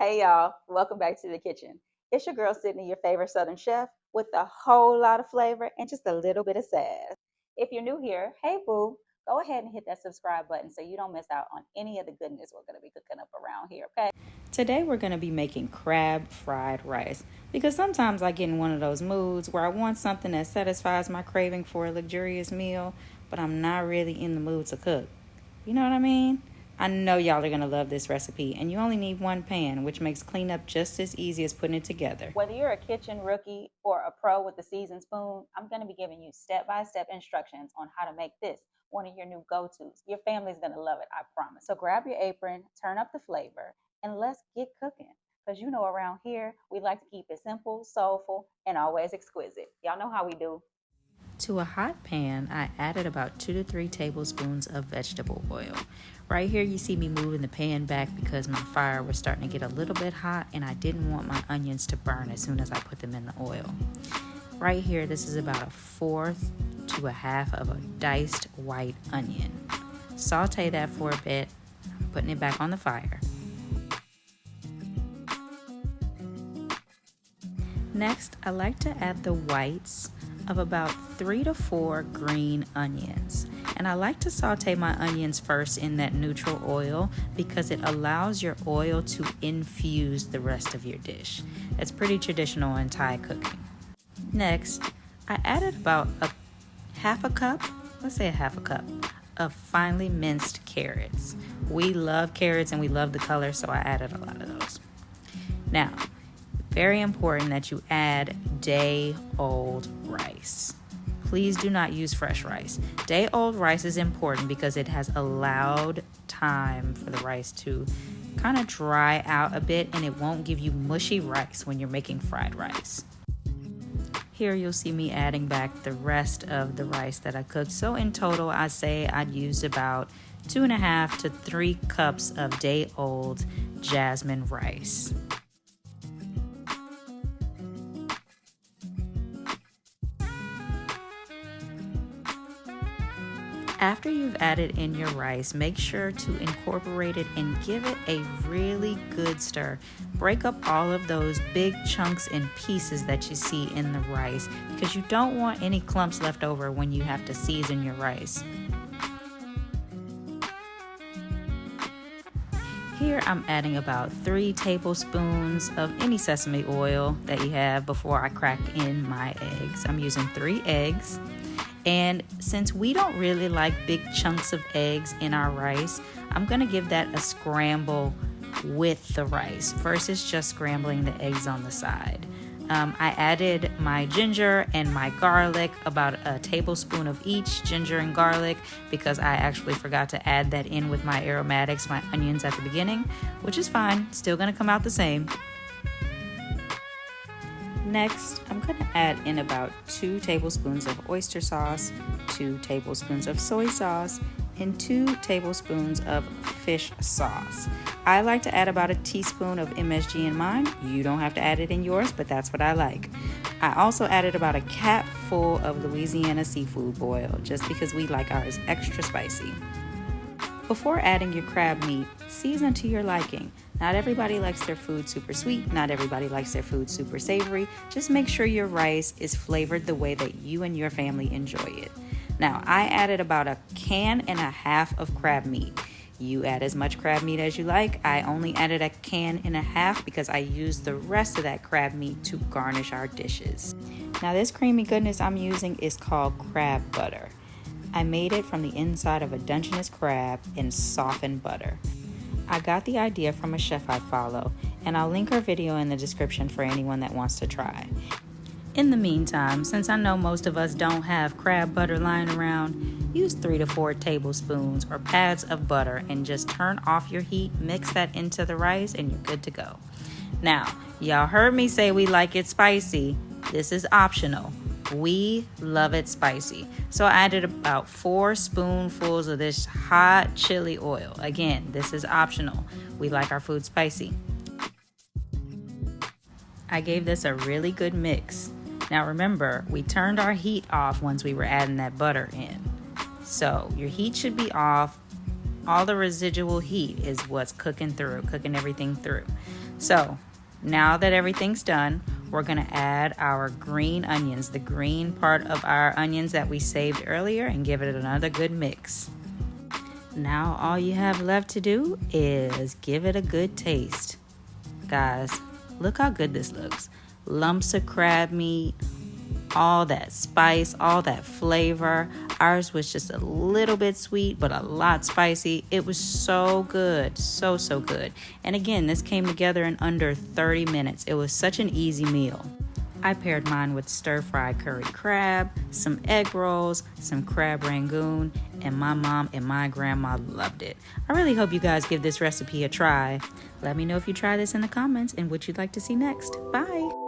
Hey y'all, welcome back to the kitchen. It's your girl Sydney, your favorite Southern chef, with a whole lot of flavor and just a little bit of sass. If you're new here, hey boo, go ahead and hit that subscribe button so you don't miss out on any of the goodness we're going to be cooking up around here, okay? Today we're going to be making crab fried rice because sometimes I get in one of those moods where I want something that satisfies my craving for a luxurious meal, but I'm not really in the mood to cook. You know what I mean? I know y'all are going to love this recipe, and you only need one pan, which makes cleanup just as easy as putting it together. Whether you're a kitchen rookie or a pro with a seasoned spoon, I'm going to be giving you step-by-step instructions on how to make this one of your new go-tos. Your family's going to love it, I promise. So grab your apron, turn up the flavor, and let's get cooking. Because you know around here, we like to keep it simple, soulful, and always exquisite. Y'all know how we do. To a hot pan, I added about 2 to 3 tablespoons of vegetable oil. Right here you see me moving the pan back because my fire was starting to get a little bit hot and I didn't want my onions to burn as soon as I put them in the oil. Right here, this is about 1/4 to 1/2 of a diced white onion. Saute that for a bit, putting it back on the fire. Next, I like to add the whites of about 3 to 4 green onions. And I like to saute my onions first in that neutral oil because it allows your oil to infuse the rest of your dish. It's pretty traditional in Thai cooking. Next, I added about a half a cup of finely minced carrots. We love carrots and we love the color, so I added a lot of those. Now, very important that you add day-old rice. Please do not use fresh rice. Day-old rice is important because it has allowed time for the rice to kind of dry out a bit and it won't give you mushy rice when you're making fried rice. Here you'll see me adding back the rest of the rice that I cooked. So in total, I'd say I'd used about 2.5 to 3 cups of day-old jasmine rice. After you've added in your rice, make sure to incorporate it and give it a really good stir. Break up all of those big chunks and pieces that you see in the rice because you don't want any clumps left over when you have to season your rice. Here I'm adding about 3 tablespoons of any sesame oil that you have before I crack in my eggs. I'm using 3 eggs. And since we don't really like big chunks of eggs in our rice, I'm going to give that a scramble with the rice versus just scrambling the eggs on the side. I added my ginger and my garlic, about a tablespoon of each, ginger and garlic, because I actually forgot to add that in with my aromatics, my onions at the beginning, which is fine, still going to come out the same. Next, I'm going to add in about 2 tablespoons of oyster sauce, 2 tablespoons of soy sauce, and 2 tablespoons of fish sauce. I like to add about a teaspoon of MSG in mine. You don't have to add it in yours, but that's what I like. I also added about a capful of Louisiana seafood boil, just because we like ours extra spicy. Before adding your crab meat, season to your liking. Not everybody likes their food super sweet. Not everybody likes their food super savory. Just make sure your rice is flavored the way that you and your family enjoy it. Now, I added about 1.5 cans of crab meat. You add as much crab meat as you like. I only added 1.5 cans because I used the rest of that crab meat to garnish our dishes. Now, this creamy goodness I'm using is called crab butter. I made it from the inside of a Dungeness crab in softened butter. I got the idea from a chef I follow, and I'll link her video in the description for anyone that wants to try. In the meantime, since I know most of us don't have crab butter lying around, use 3 to 4 tablespoons or pads of butter and just turn off your heat, mix that into the rice, and you're good to go. Now, y'all heard me say we like it spicy. This is optional. We love it spicy. So I added about 4 spoonfuls of this hot chili oil. Again, this is optional. We like our food spicy. I gave this a really good mix. Now remember, we turned our heat off once we were adding that butter in. So your heat should be off All the residual heat is what's cooking everything through. So now that everything's done, we're gonna add our green onions, the green part of our onions that we saved earlier, and give it another good mix. Now all you have left to do is give it a good taste. Guys, look how good this looks. Lumps of crab meat, all that spice, all that flavor. Ours was just a little bit sweet, but a lot spicy. It was so good, so good. And again, this came together in under 30 minutes. It was such an easy meal. I paired mine with stir-fried curry crab, some egg rolls, some crab rangoon, and my mom and my grandma loved it. I really hope you guys give this recipe a try. Let me know if you try this in the comments and what you'd like to see next. Bye!